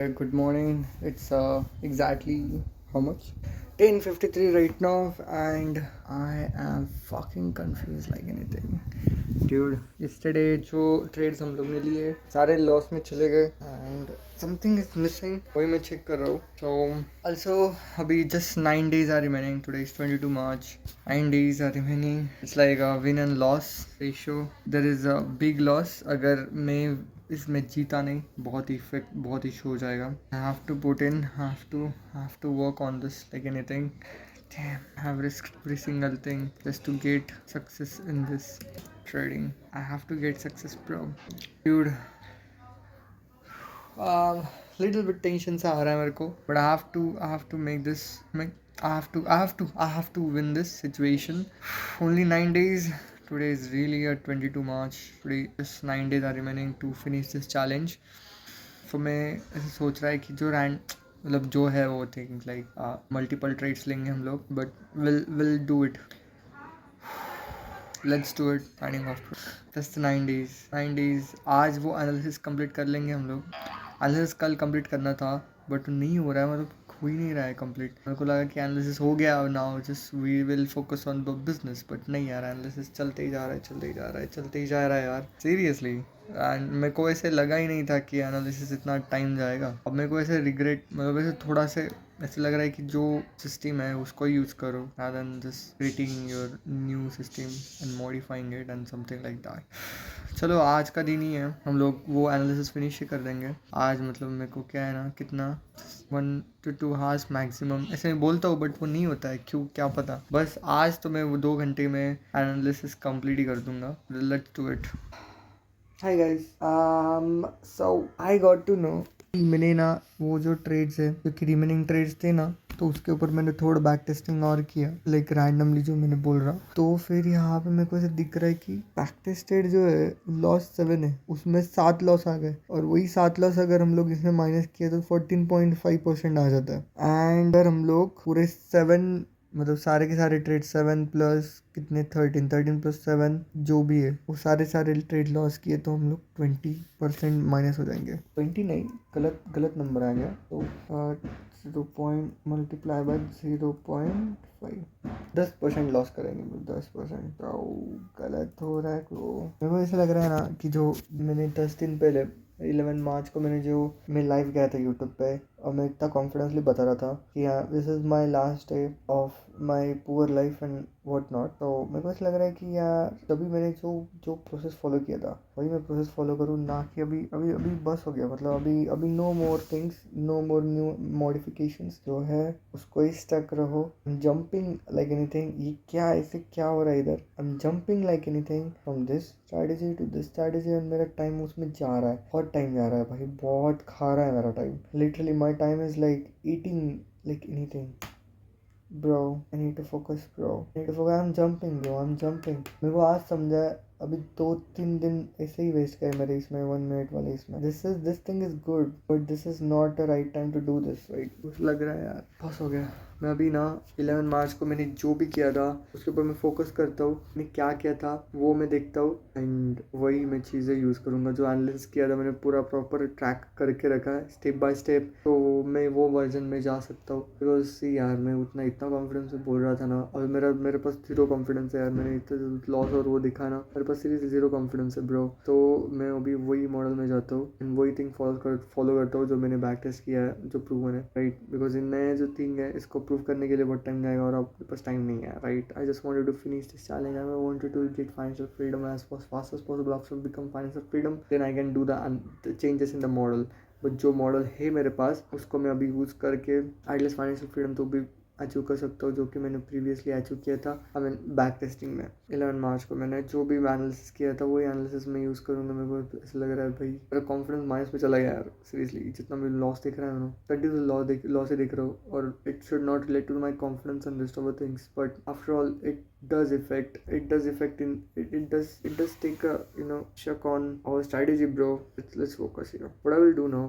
Good morning. It's exactly how much? 10:53 right now, and I am fucking confused like anything. Dude, yesterday जो trades हम लोग ने लिए सारे लॉस में चले गए and something is missing. वही मैं चेक कर रहा हूँ. So also अभी just 9 days are remaining. Today is 22 March. 9 days are remaining. It's like a win and loss ratio. There is a big loss अगर मैं इसमें जीता नहीं बहुत ही शो हो जाएगा. I have to put in have to work on this like anything. Damn, I have risked every single thing just to get success in this trading. I have to get success, bro. Dude, little bit tension सा आ रहा है मेरे को, but I have to make this make I have to win this situation. Only 9 days. Today is really a 22 March. Today just 9 days are remaining to finish this challenge. So मैं ऐसे सोच रहा है कि जो रैंड मतलब जो है वो थिंक लाइक मल्टीपल ट्रेड्स लेंगे हम लोग, but will do it. Let's do it. Signing off. Just 9 days. आज वो एनालिसिस कंप्लीट कर लेंगे हम लोग. एनालिसिस कल कंप्लीट करना था बट नहीं हो रहा है, मतलब हो ही नहीं रहा है कंप्लीट. मेरे को लगा कि एनालिसिस हो गया और now just we will focus on the business, but नहीं यार, एनालिसिस चलते ही जा रहा है यार, सीरियसली. एंड मेरे को ऐसे लगा ही नहीं था कि एनालिसिस इतना टाइम जाएगा. अब मेरे को ऐसे रिग्रेट, मतलब ऐसे थोड़ा से ऐसे लग रहा है कि जो सिस्टम है उसको यूज़ करो rather than just creating your new system and modifying it and something like that. चलो आज का दिन ही है, हम लोग वो एनालिसिस फिनिश ही कर देंगे आज. मतलब मेरे को क्या है ना, कितना 1 to 2 hours मैक्सिमम ऐसे मैं बोलता हूँ, बट वो नहीं होता है क्यों, क्या पता. बस आज तो मैं वो 2 घंटे में एनालिसिस कंप्लीट ही कर दूंगा. Let's do it. Hi guys. So I got to know मैंने ना वो जो ट्रेड्स है, जो कि रिमेनिंग ट्रेड्स थे ना, तो उसके ऊपर मैंने थोड़ा बैक टेस्टिंग और किया लाइक रैंडमली जो मैंने बोल रहा. तो फिर यहाँ पे मेरे को ऐसे दिख रहा है कि बैक टेस्टेड जो है लॉस 7 है, उसमें 7 लॉस आ गए. और वही 7 लॉस अगर हम लोग इसमें माइनस किया तो 14.5% आ जाता है. एंड अगर हम लोग पूरे 7 मतलब सारे के सारे ट्रेड 7 प्लस कितने 13 प्लस 7 जो भी है वो सारे ट्रेड लॉस किए तो हम लोग 20% माइनस हो जाएंगे. 20 नहीं, गलत नंबर आ गया. तो 0 मल्टीप्लाई बाय 0.5, 10% लॉस करेंगे. 10% तो गलत हो रहा है. तो मेरे को ऐसा लग रहा है ना कि जो मैंने 10 दिन पहले 11 मार्च को मैंने जो मैं लाइव गया था यूट्यूब पे, और मैं इतना कॉन्फिडेंसली बता रहा था कि हाँ this is my last day of my poor life and what not. तो मेरे को ऐसा लग रहा है कि यार तभी मैंने जो जो प्रोसेस फॉलो किया था वही मैं प्रोसेस फॉलो करूँ, ना कि अभी अभी अभी बस हो गया. मतलब अभी अभी no more things, no more new modifications. जो है उसको ही स्टक रहो. Jumping like anything. ये क्या ऐसे क्या हो रहा है इधर? I am jumping like anything from this strategy to this strategy, and मेरा टाइम उसमें जा रहा है, बहुत टाइम जा रहा है भाई, बहुत खा रहा है मेरा time. Literally my time is like eating like anything. Bro, I need to focus, bro. I need to focus. I'm jumping, bro. I'm jumping. मेरे को आज समझा. अभी 2-3 दिन ऐसे ही वेस्ट गए मेरे इसमें 1 मिनट वाले इसमें. This thing is good but this is not a right time to do this. Right, कुछ लग रहा है यार, बस हो गया. मैं अभी ना 11 मार्च को मैंने जो भी किया था उसके ऊपर मैं फोकस करता हूँ. मैंने क्या किया था वो मैं देखता हूँ एंड वही मैं चीज़ें यूज़ करूँगा. जो एनालिसिस किया था मैंने पूरा प्रॉपर ट्रैक करके रखा है स्टेप बाय स्टेप, तो मैं वो वर्जन में जा सकता हूँ. बिकॉज सी यार मैं इतना कॉन्फिडेंस से बोल रहा था ना, और मेरे पास जीरो कॉन्फिडेंस है यार. मैंने इतना लॉस और वो दिखा ना, मेरे पास सीरियसली जीरो कॉन्फिडेंस है ब्रो. तो मैं अभी वही मॉडल में जाता हूँ एंड वही थिंग फॉलो करता हूँ जो मैंने बैक टेस्ट किया है, जो प्रूवन है. राइट, बिकॉज इन नए जो थिंग है इसको प्रूव करने के लिए बहुत टाइम जाएगा और आपके पास टाइम नहीं है. Right, I just wanted to finish this challenge. I wanted to get financial freedom as fast as possible. After become financial freedom then I can do the changes in the model. But जो model है मेरे पास उसको मैं अभी use करके at least financial freedom तो भी achieve कर सकता हूँ, जो कि मैंने प्रीवियसली अचीव किया था. आई मीन बैक टेस्टिंग में 11 मार्च को मैंने जो भी एनालिसिस किया था वही एनालिसिस में यूज़ करूँगा. मेरे को ऐसा लग रहा है भाई मेरा कॉन्फिडेंस माइनस में चला गया यार. सीरियसली जितना मैं लॉस देख रहा है मैं कंटिन्यू लॉस ही देख रहा हूँ, और it should not relate to my confidence and rest of the things. But after all it does affect in it does take a check on our strategy, bro. Let's focus here. What I will do now,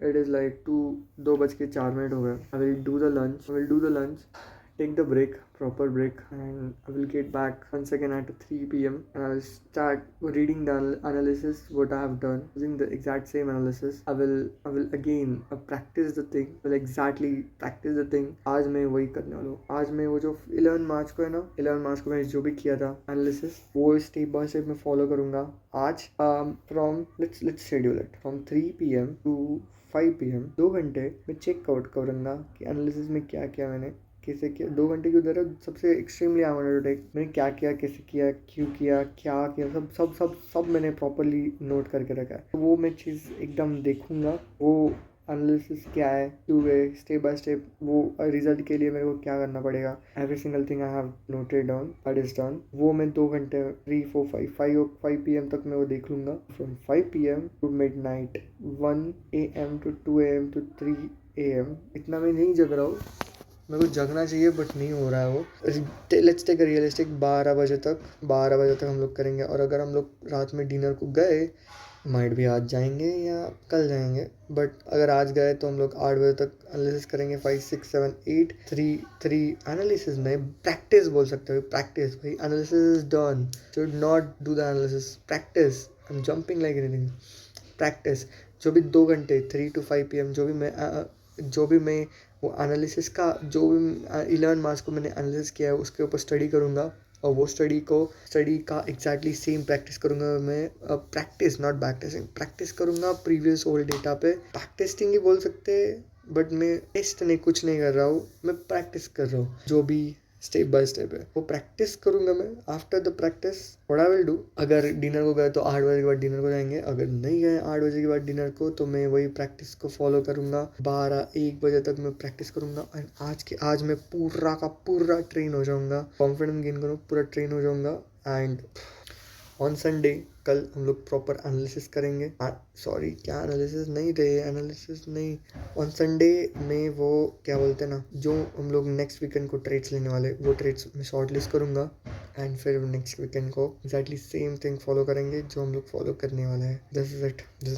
it is like 2:04 हो गए. I will do the lunch. take the break, proper break, and I will get back once again at 3 p.m. and I will start reading the analysis what I have done using the exact same analysis. I will again practice the thing. Will exactly practice the thing. आज मैं वही करने वाला हूँ. आज मैं वो जो 11 मार्च को है ना, 11 मार्च को मैंने जो भी किया था एनालिसिस, वो स्टेप बाय स्टेप मैं फॉलो करूँगा आज. From let's schedule it from 3 p.m. to 5 p.m. 2 घंटे मैं चेक आउट करूँगा कि एनालिसिस में क्या किया मैंने, कैसे किया. 2 घंटे की उधर सबसे extremely I wanted to take. मैंने क्या किया, कैसे किया, क्यों किया, क्या किया, सब सब सब सब मैंने प्रॉपरली नोट करके रखा है. वो मैं चीज़ एकदम देखूंगा. वो एनालिसिस क्या है, क्यों है, स्टेप बाय स्टेप वो रिजल्ट के लिए मेरे को क्या करना पड़ेगा. Every single thing I have noted down, that is done. वो मैं 2 घंटे 3 4 5 p.m. तक मैं वो देख लूँगा. From 5 p.m. To midnight 1 a.m. to 2 a.m. to 3 a.m. इतना मैं नहीं जग रहा हूँ. मेरे को जगना चाहिए बट नहीं हो रहा है वो. लेट्स टेक रियलिस्टिक 12 बजे तक हम लोग करेंगे. और अगर हम लोग रात में डिनर को गए, माइट भी आज जाएंगे या कल जाएंगे, बट अगर आज गए तो हम लोग 8 बजे तक एनालिसिस करेंगे. 5 6 7 8 3 एनालिसिस में प्रैक्टिस बोल सकते हो. प्रैक्टिस भाई, analysis is done. Should not do the analysis. Practice. I am jumping like anything. Practice. जो भी 2 घंटे 3 to 5 p.m. जो भी मैं वो एनालिसिस का जो भी 11 मार्च को मैंने एनालिसिस किया है उसके ऊपर स्टडी करूँगा. और वो स्टडी का एग्जैक्टली सेम प्रैक्टिस करूँगा मैं. Practice not back testing. Practice करूँगा प्रीवियस ओल्ड डेटा पे. बैक टेस्टिंग ही बोल सकते हैं बट मैं टेस्ट नहीं, कुछ नहीं कर रहा हूँ. मैं प्रैक्टिस कर रहा हूँ. जो भी स्टेप बाय स्टेप है वो प्रैक्टिस करूँगा मैं. After the practice what I will do, अगर डिनर को गए तो 8 बजे के बाद डिनर को जाएंगे. अगर नहीं गए 8 बजे के बाद डिनर को तो मैं वही प्रैक्टिस को फॉलो करूँगा. 12-1 बजे तक मैं प्रैक्टिस करूँगा. एंड आज मैं पूरा का पूरा ट्रेन हो जाऊँगा. कॉन्फिडेंस गेन करूँ, पूरा ट्रेन हो जाऊँगा. एंड ऑन संडे कल हम लोग प्रॉपर एनालिसिस करेंगे. सॉरी, क्या एनालिसिस नहीं थे, एनालिसिस नहीं. ऑन संडे में वो क्या बोलते हैं ना, जो हम लोग नेक्स्ट वीकेंड को ट्रेड्स लेने वाले, वो ट्रेड्स मैं शॉर्ट लिस्ट करूँगा. एंड फिर नेक्स्ट वीकेंड को एग्जैक्टली सेम थिंग फॉलो करेंगे जो हम लोग फॉलो करने वाले हैं. This is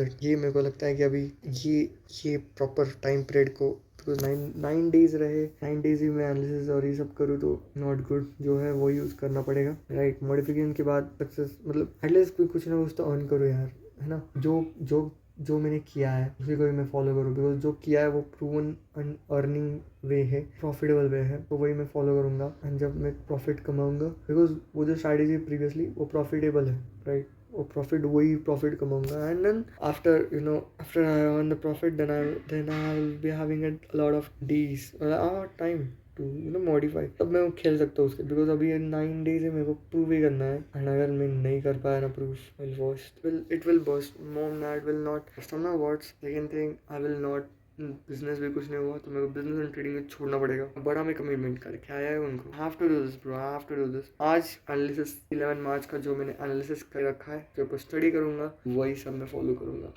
it. ये मेरे को लगता है कि अभी ये प्रॉपर टाइम पीरियड को 9 डेज रहे. 9 डेज ही मैं एनालिसिस और ये सब करूँ तो नॉट गुड. जो है वो यूज़ करना पड़ेगा. राइट. मॉडिफिकेशन के बाद सक्सेस मतलब एटलीस्ट कोई कुछ ना कुछ तो अर्न करो यार, है ना. जो मैंने किया है उसी को भी मैं फॉलो करूँ. बिकॉज जो किया है वो प्रूवन अर्निंग वे है, प्रॉफिटेबल वे है, तो वही मैं फॉलो करूँगा. एंड जब मैं प्रॉफिट कमाऊँगा, बिकॉज वो जो स्ट्रैटेजी प्रीवियसली वो प्रॉफिटेबल है. राइट. वो वही प्रॉफिट कमाऊंगा. And then after I earn the profit then I will be having a lot of these time to modify. तब मैं वो खेल सकता हूँ उसके. बिकॉज अभी 9 डेज है, मेरे को प्रूव ही करना है. एंड अगर मैं नहीं कर पाया ना proof, it will burst. Mom dad will not trust my words. Second thing, I will not. Business भी कुछ नहीं हुआ तो मेरे को बिजनेस एंड ट्रेडिंग में छोड़ना पड़ेगा. बड़ा मैं कमिटमेंट करके आया है उनको. Have to do this bro, have to do this. आज एनालिसिस 11 मार्च का जो मैंने एनालिसिस कर रखा है उसके ऊपर स्टडी करूंगा. वही सब मैं फॉलो करूंगा.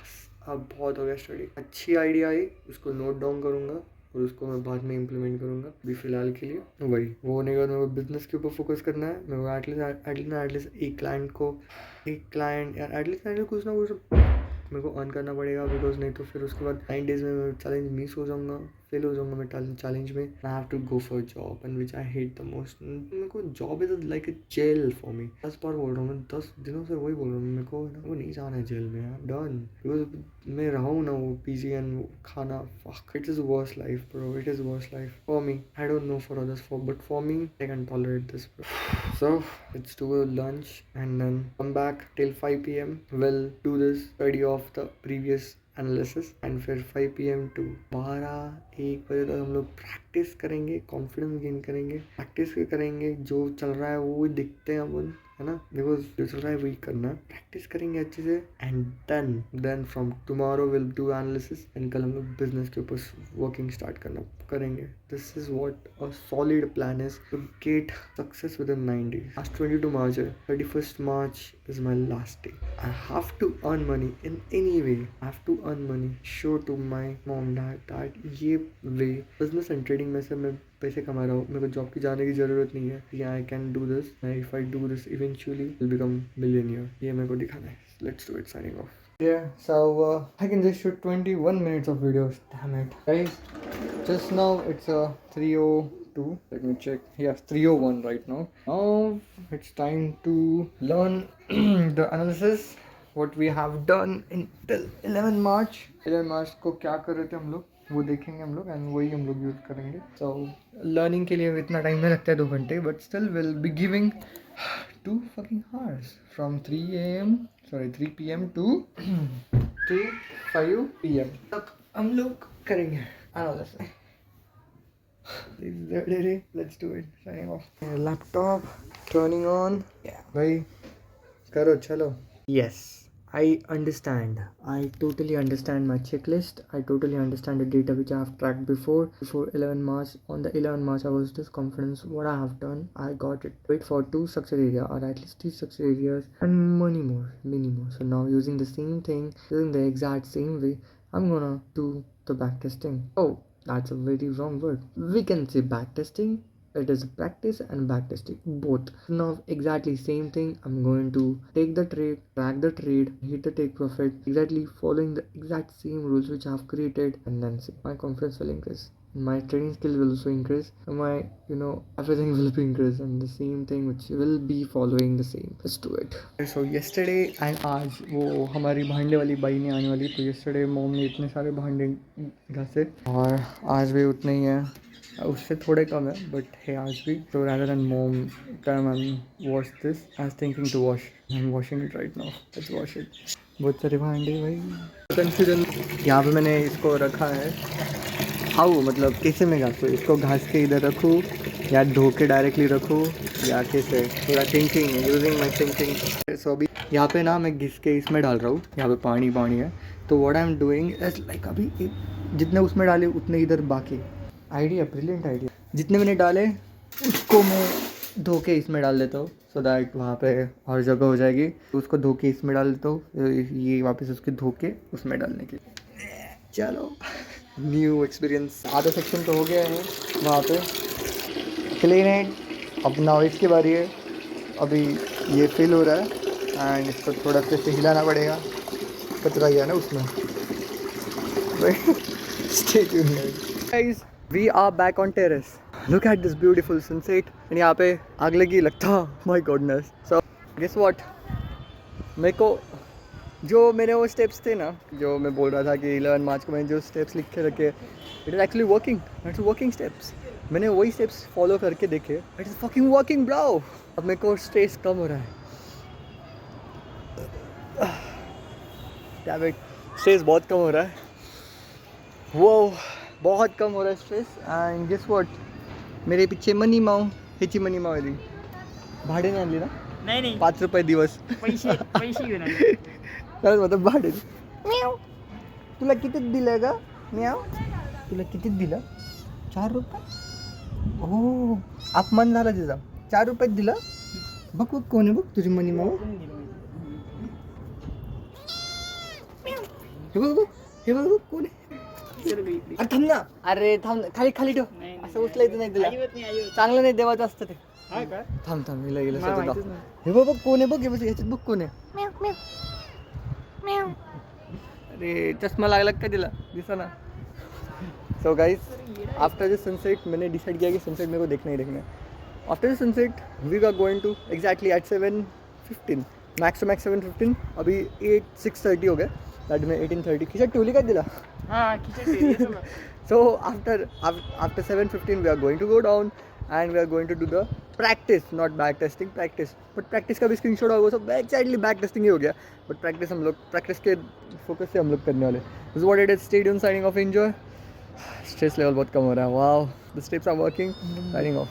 अब बहुत हो गया स्टडी. अच्छी आइडिया आई उसको नोट डाउन करूंगा और उसको मैं बाद में इम्प्लीमेंट करूंगा. अभी फिलहाल के लिए वही वो होने के बाद मेरे को बिजनेस के ऊपर फोकस करना है. मेरे को एटलीस्ट एक क्लाइंट यार एटलीस्ट कुछ ना कुछ मेरे को अर्न करना पड़ेगा. बिकॉज नहीं तो फिर उसके बाद 9 डेज में मैं चैलेंज मिस हो जाऊंगा, फेल हो जाऊंगा मैं चैलेंज में. I have to go for job and which I hate the most. मेरे को job is like a jail for me. 10 बार बोल रहा हूँ मैं, 10 दिनों से वही बोल रहा हूँ. मेरे को ना वो नहीं जाना है जेल में यार. डन. बिकॉज मैं रहा हूँ ना वो पीजी एंड खाना. Fuck, it is worst life bro. It is worst life for me. I don't know for others but for me I can tolerate this bro. So let's do a lunch and then come back till 5 p.m. We'll do this study of the previous analysis. And फिर 5 p.m. to 12-1 बजे तक हम लोग practice करेंगे, confidence gain करेंगे. Practice भी करेंगे, जो चल रहा है वो दिखते हैं अपन, है ना. बिकॉज जो चल रहा है वही करना है. प्रैक्टिस करेंगे अच्छे से. And then from tomorrow will do analysis. And कल हम लोग बिजनेस के ऊपर वर्किंग स्टार्ट करेंगे. This is what a solid plan is to get success within 9 days. आज 22 मार्च है. 31st March is my last day. I have to earn money in any way. I have to earn money. Show to my mom that ये वे business and trading में से मैं पैसे कमा रहा हूँ. मेरे को जॉब की जाने की जरूरत नहीं है. आई can do this. If I do this eventually will become millionaire. ये मेरे को दिखाना है. Let's do it. Signing off. Yeah, so I can just shoot 21 minutes of videos. Damn it, guys! Just now it's 3:02. Let me check. Yes, 3:01 right now. Now it's time to learn the analysis. What we have done in till 11 March. 11 March को क्या कर रहे थे हम लोग वो देखेंगे हम लोग एंड वही हम लोग यूज़ करेंगे. So learning के लिए इतना टाइम नहीं लगता है 2 घंटे, but still we'll be giving 2 fucking hours from 3 p.m. to 5 p.m. तक हम लोग करेंगे analysis. Ready? Let's do it. Signing off. Laptop turning on. Yeah. भाई करो चलो. Yes, I understand. I totally understand my checklist. I totally understand the data which I have tracked before 11 March. On the 11 March, I was this confident. What I have done, I got it. Wait for 2 structure area or at least 3 structure areas and many more. So now using the same thing, using the exact same way, I'm gonna do the back testing. Oh, that's a very wrong word. We can say back testing. It is practice and back testing both. Now exactly same thing. I'm going to take the trade, track the trade, hit the take profit, exactly following the exact same rules which I have created, and then see my confidence will increase. My trading skill will also increase. My everything will be increased, and the same thing which will be following the same. Let's do it. So yesterday and आज वो हमारी भांडे वाली by नहीं आने वाली, तो yesterday mom ने इतने सारे भांडे घसे और आज भी उतने ही हैं. उससे थोड़े कम है बट है आज भी. तो rather than mom come and wash this, I was thinking to wash. I'm washing it right now. Let's wash it. बहुत सारे भांडे भाई. कंफ्यूजन यहाँ पे मैंने इसको रखा है. हाउ मतलब कैसे मैं घासूँ इसको? घास के इधर रखूँ या धो के डायरेक्टली रखूँ या कैसे? थोड़ा थिंकिंग, यूजिंग माई थिंकिंग. सो अभी यहाँ पे ना मैं घिस के इसमें डाल रहा हूँ. यहाँ पे पानी है. तो what I am doing is like अभी जितने उसमें डाले उतने इधर बाकी. Idea, brilliant idea. जितने मैंने डाले उसको मैं धो के इसमें डाल देता हूँ सो दैट वहाँ पे और जगह हो जाएगी. तो उसको धो के इसमें डाल देता हूँ, ये वापस उसके धो के उसमें डालने के लिए. चलो न्यू एक्सपीरियंस. आधा सेक्शन तो हो गया है वहाँ पे. Clean it. अब नाउ इसकी बारी है. अभी ये फिल हो रहा है एंड इसको थोड़ा से हिलाना पड़ेगा. कचरा गया ना उसमें. Stay tuned guys. We are back on terrace. Look at this beautiful sunset. and यहाँ पे आग लगी लगता. My goodness. So guess what? मेरे को जो मेरे वो स्टेप्स थे ना, जो मैं बोल रहा था कि 11 मार्च को मैंने जो स्टेप्स लिख के रखे, it is actually working. It's working steps. मैंने वही स्टेप्स फॉलो करके देखे. It is fucking working bro. अब मेरे को स्ट्रेस कम हो रहा है. स्ट्रेस बहुत कम हो रहा है. वो बहुत कम हो रहा है स्ट्रेस. And guess what? मेरे पीछे मनी माऊ ह्याची मनी माऊ आली. भाडे नाही आणली ना? नाही 5 रुपये दिवस. पैसे घेऊन आले. खरंच मतलब भाडे. म्याव. तुला कितीत दिलं का? म्याव. तुला कितीत दिलं? 4 रुपये. हो अपमान झाला तिचा. 4 रुपयात दिलं. बघ कोण आहे बघ तुझी मनी माऊ. हे बघ कोण आहे? अरे थांब ना. अरे थांब, खाली ठेव. असं उचलायचं नाही तुला. चांगलं नाही देवाचं असतं ते. थांब गेलं हे बघ कोण आहे बघ. ह्याच्यात बघ कोण आहे. अरे चष्मा लागला का तिला? दिसा ना. So guys after the sunset मैंने डिसाइड किया कि सनसेट मेरे को देखना ही देखना है. After the sunset we are going to exactly at 7:15. Max to max 7:15. अभी 6:30 हो गए. दैट में 18:30 खिचट ठेवली काय तिला? So after 7:15 we are going to go down and we are going to do the practice, not back testing. Practice, but practice का भी screenshot होगा. सब एक्चुअली बैक टेस्टिंग ही हो गया, बट प्रैक्टिस हम लोग प्रैक्टिस के फोकस से हम लोग करने वाले. This is what it is. Stay tuned. Signing off. Enjoy. Stress level बहुत कम हो रहा है. Wow, the steps are working. Signing of.